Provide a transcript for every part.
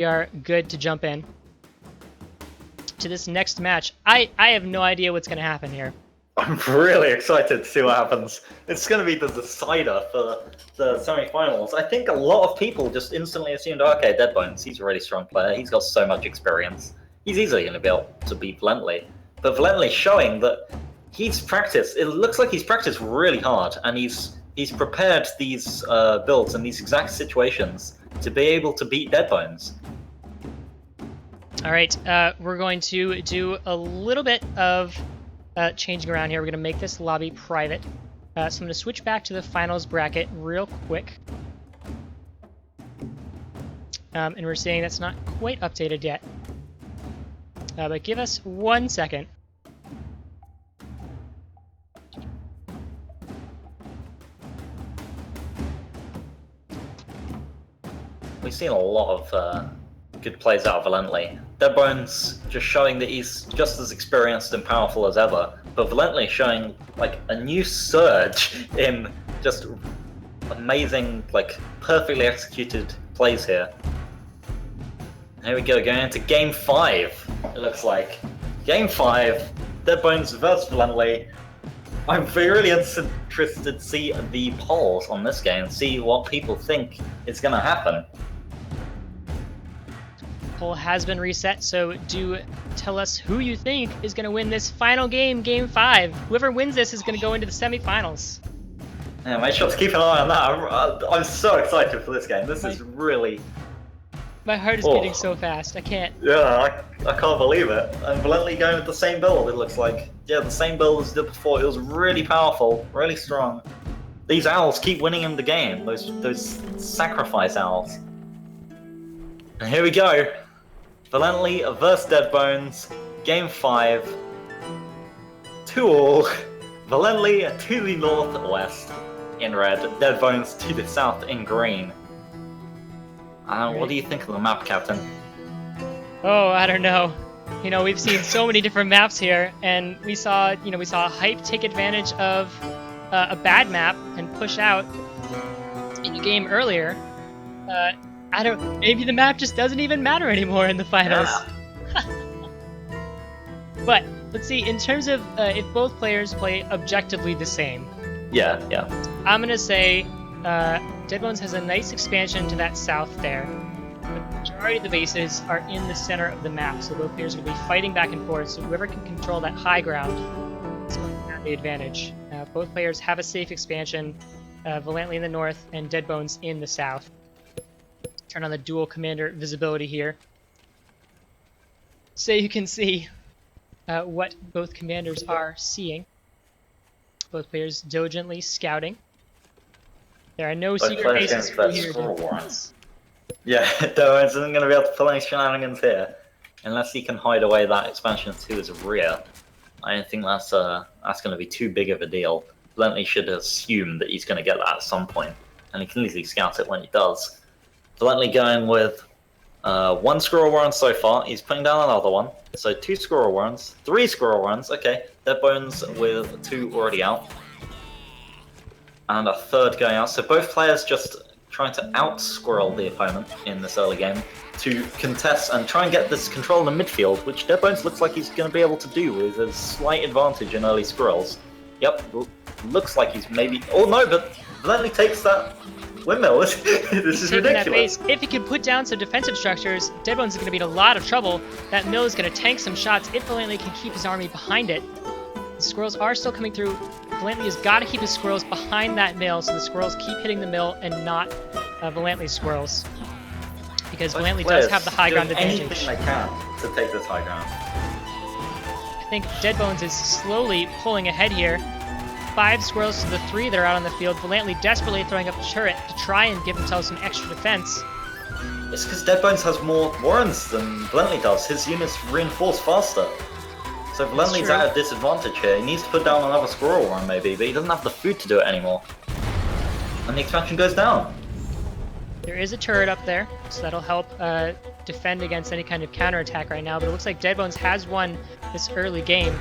we are good to jump in to this next match. I have no idea what's going to happen here. I'm really excited to see what happens. It's going to be the decider for the semi-finals. I think a lot of people just instantly assumed, okay, Deadbones, he's a really strong player. He's got so much experience. He's easily going to be able to beat Valently. But Valently's showing that he's practiced. It looks like he's practiced really hard, and he's prepared these builds in these exact situations to be able to beat Deadbones. All right, we're going to do a little bit of changing around here. We're going to make this lobby private. So I'm going to switch back to the finals bracket real quick. And we're seeing that's not quite updated yet. But give us 1 second. We've seen a lot of good plays out of Valently. Deadbones just showing that he's just as experienced and powerful as ever, but Valently showing like a new surge in just amazing, like perfectly executed plays here. Here we go, going into Game 5, it looks like. Game 5, Deadbones versus Valently. I'm really interested to see the polls on this game, see what people think is going to happen. Poll has been reset, so do tell us who you think is going to win this final game, Game 5. Whoever wins this is going to go into the semifinals. Yeah, make sure to keep an eye on that. I'm so excited for this game. This is really... My heart is beating so fast, I can't... Yeah, I can't believe it. And Valently going with the same build, it looks like. Yeah, the same build as he did before. It was really powerful, really strong. These owls keep winning him the game, those sacrifice owls. And here we go. Valently versus Deadbones, Game 5. 2-all. Valently to the northwest in red, Deadbones to the south in green. What do you think of the map, Captain? Oh, I don't know. You know, we've seen so many different maps here, and we saw Hype take advantage of a bad map and push out in the game earlier. Maybe the map just doesn't even matter anymore in the finals. Yeah. But let's see, in terms of if both players play objectively the same. Yeah. I'm gonna say Deadbones has a nice expansion to that south there. The majority of the bases are in the center of the map, so both players are going to be fighting back and forth, so whoever can control that high ground is going to have the advantage. Both players have a safe expansion, Valently in the north and Deadbones in the south. Turn on the dual commander visibility here, so you can see what both commanders are seeing. Both players diligently scouting. There are no secret bases here. Yeah, Deadbones isn't going to be able to pull any shenanigans here, unless he can hide away that expansion to his rear. I don't think that's going to be too big of a deal. Valently should assume that he's going to get that at some point, and he can easily scout it when he does. Valently going with 1 Squirrel Warren so far. He's putting down another one. So 2 Squirrel Warrens, 3 Squirrel Warrens. Okay, Deadbones with 2 already out. And a 3rd going out. So both players just trying to out-squirrel the opponent in this early game to contest and try and get this control in the midfield, which Deadbones looks like he's going to be able to do with a slight advantage in early squirrels. Yep, looks like he's maybe... Oh no, but Valently takes that windmill. This is ridiculous. If he can put down some defensive structures, Deadbones is going to be in a lot of trouble. That mill is going to tank some shots if Valently can keep his army behind it. The squirrels are still coming through. Valently has got to keep his squirrels behind that mill, so the squirrels keep hitting the mill and not Valently's squirrels. Because Valently does have the high ground advantage. Anything they can to take this high ground. I think Deadbones is slowly pulling ahead here. 5 squirrels to the 3 that are out on the field. Valently desperately throwing up a turret to try and give himself some extra defense. It's because Deadbones has more Warrens than Valently does. His units reinforce faster. So Valently's at a disadvantage here. He needs to put down another Squirrel Warren maybe, but he doesn't have the food to do it anymore. And the expansion goes down. There is a turret up there, so that'll help defend against any kind of counterattack right now, but it looks like Deadbones has won this early game.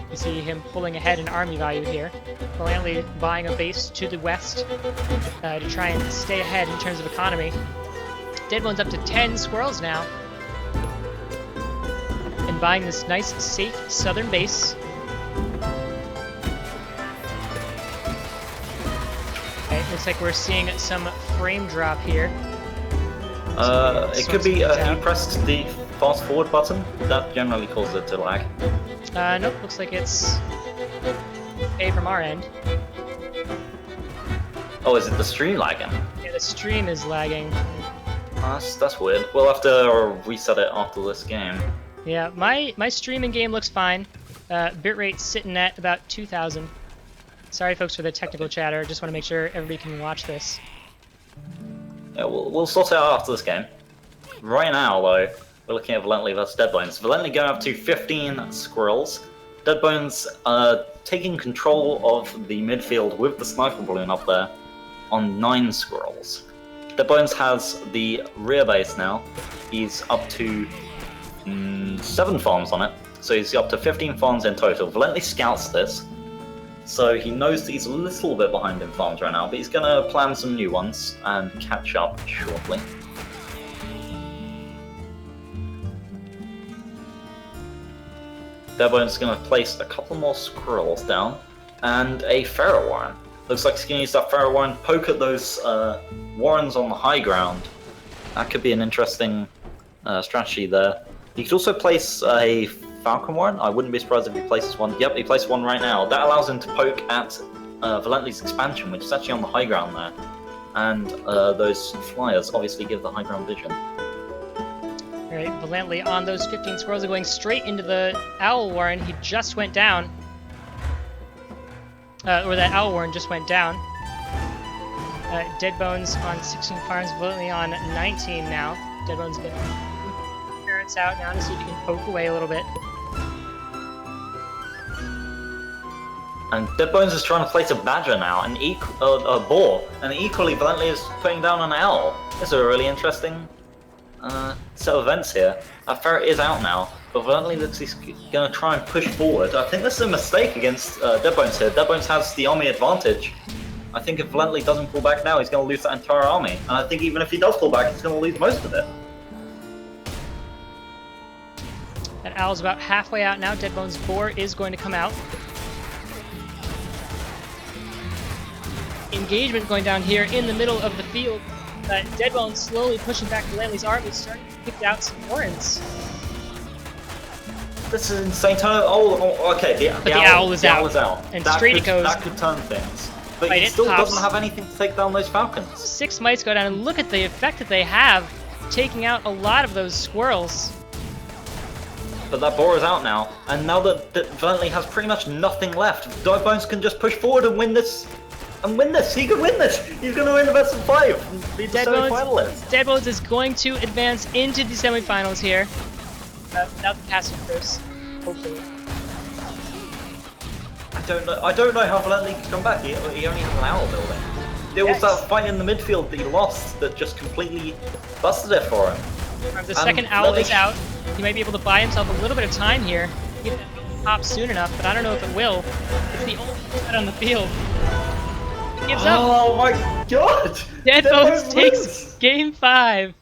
You see him pulling ahead in army value here. Valently buying a base to the west to try and stay ahead in terms of economy. Deadbones up to 10 squirrels now. And buying this nice, safe southern base. Okay, looks like we're seeing some frame drop here. It could be he pressed the fast forward button. That generally causes it to lag. Nope, looks like it's okay from our end. Oh, is it the stream lagging? Yeah, the stream is lagging. That's weird. We'll have to reset it after this game. Yeah, my streaming game looks fine. Bitrate's sitting at about 2,000. Sorry, folks, for the technical chatter. Just want to make sure everybody can watch this. Yeah, we'll sort it out after this game. Right now, though, we're looking at Valently vs Deadbones. Valently going up to 15 squirrels. Deadbones taking control of the midfield with the sniper balloon up there on 9 squirrels. Deadbones has the rear base now. He's up to 7 farms on it, so he's up to 15 farms in total. Valently scouts this, so he knows that he's a little bit behind in farms right now, but he's going to plan some new ones and catch up shortly. Deadbones is going to place a couple more squirrels down and a Pharaoh Warren. Looks like he's going to use that Pharaoh Warren, poke at those Warrens on the high ground. That could be an interesting strategy there. He could also place a Falcon Warren. I wouldn't be surprised if he places one. Yep, he placed one right now. That allows him to poke at Valently's expansion, which is actually on the high ground there. And those flyers obviously give the high ground vision. Alright, Valently on those 15 squirrels are going straight into the Owl Warren. He just went down. Or that Owl Warren just went down. Deadbones on 16 farms, Valently on 19 now. Deadbones getting parents out now to see if he can poke away a little bit. And Deadbones is trying to place a badger now, and a boar, and equally Valently is putting down an owl. This is a really interesting set of events here. That ferret is out now, but Valently looks like he's going to try and push forward. I think this is a mistake against Deadbones here. Deadbones has the army advantage. I think if Valently doesn't pull back now, he's going to lose that entire army. And I think even if he does pull back, he's going to lose most of it. That owl's about halfway out now. Deadbones' boar is going to come out. Engagement going down here in the middle of the field. Deadbones slowly pushing back Valently's army, starting to pick out some Warrens. This is insane. Okay, the owl is out. And that straight it goes. That could turn things. But Right, he it still pops. doesn't have anything to take down those falcons. 6 mites go down, and look at the effect that they have, taking out a lot of those squirrels. But that boar is out now, and now that Valently has pretty much nothing left, Deadbones can just push forward and win this. And win this! He can win this! He's going to win the best of 5 and be the semi-finalist. Deadbones is going to advance into the semifinals here. Without the passing curse, hopefully. I don't know how Valently can come back. He only has an owl building. There was that fight in the midfield that he lost that just completely busted it for him. The second owl is out. He might be able to buy himself a little bit of time here. Get that pop soon enough, but I don't know if it will. It's the only threat on the field. He gives up. Oh my god! Deadbones takes game 5.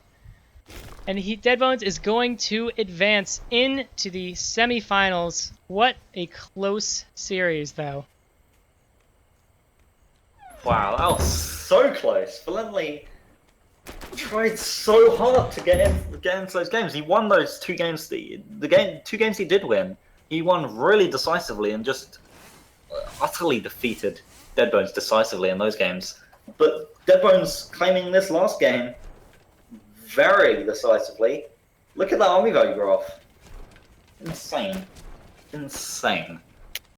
And Deadbones is going to advance into the semifinals. What a close series, though. Wow, that was so close. Valently tried so hard to get into those games. He won those 2 games. The 2 games he did win, he won really decisively and just utterly defeated Deadbones decisively in those games. But Deadbones claiming this last game very decisively. Look at that army value graph. Insane. Insane.